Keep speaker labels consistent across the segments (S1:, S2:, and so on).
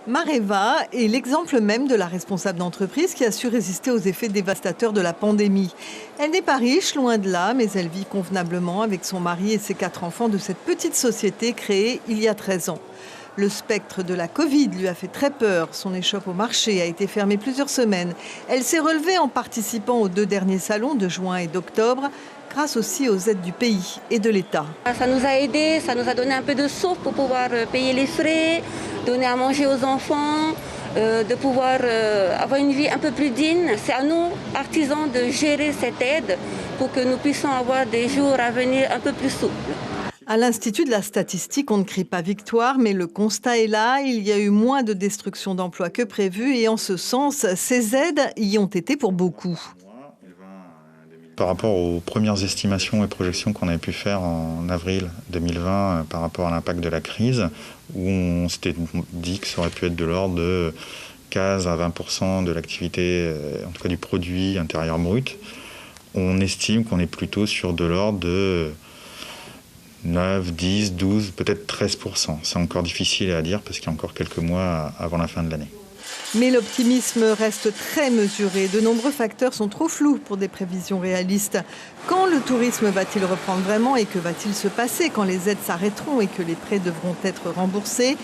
S1: Mareva est l'exemple même de la responsable d'entreprise qui a su résister aux effets dévastateurs de la pandémie. Elle n'est pas riche, loin de là, mais elle vit convenablement avec son mari et ses 4 enfants de cette petite société créée il y a 13 ans. Le spectre de la Covid lui a fait très peur. Son échoppe au marché a été fermée plusieurs semaines. Elle s'est relevée en participant aux 2 derniers salons de juin et d'octobre, grâce aussi aux aides du pays et de l'État.
S2: Ça nous a aidés, ça nous a donné un peu de souffle pour pouvoir payer les frais, donner à manger aux enfants, de pouvoir avoir une vie un peu plus digne. C'est à nous, artisans, de gérer cette aide pour que nous puissions avoir des jours à venir un peu plus souples.
S1: À l'Institut de la statistique, on ne crie pas victoire, mais le constat est là. Il y a eu moins de destruction d'emplois que prévu et en ce sens, ces aides y ont été pour beaucoup.
S3: Par rapport aux premières estimations et projections qu'on avait pu faire en avril 2020 par rapport à l'impact de la crise, où on s'était dit que ça aurait pu être de l'ordre de 15 à 20% de l'activité, en tout cas du produit intérieur brut, on estime qu'on est plutôt sur de l'ordre de 9, 10, 12, peut-être 13%. C'est encore difficile à dire parce qu'il y a encore quelques mois avant la fin de l'année.
S1: Mais l'optimisme reste très mesuré. De nombreux facteurs sont trop flous pour des prévisions réalistes. Quand le tourisme va-t-il reprendre vraiment et que va-t-il se passer quand les aides s'arrêteront et que les prêts devront être remboursés?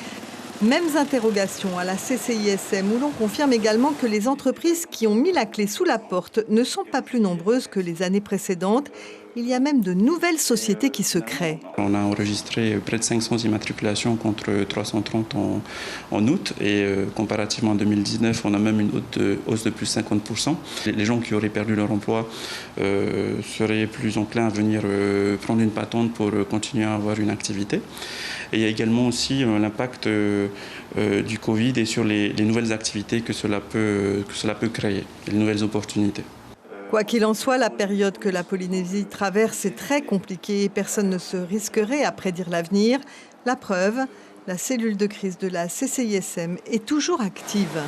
S1: Mêmes interrogations à la CCISM où l'on confirme également que les entreprises qui ont mis la clé sous la porte ne sont pas plus nombreuses que les années précédentes. Il y a même de nouvelles sociétés qui se créent.
S4: On a enregistré près de 500 immatriculations contre 330 en août et comparativement en 2019, on a même une hausse de plus de 50%. Les gens qui auraient perdu leur emploi seraient plus enclins à venir prendre une patente pour continuer à avoir une activité. Et il y a également aussi l'impact du Covid et sur les nouvelles activités que cela peut créer, les nouvelles opportunités.
S1: Quoi qu'il en soit, la période que la Polynésie traverse est très compliquée et personne ne se risquerait à prédire l'avenir. La preuve, la cellule de crise de la CCISM est toujours active.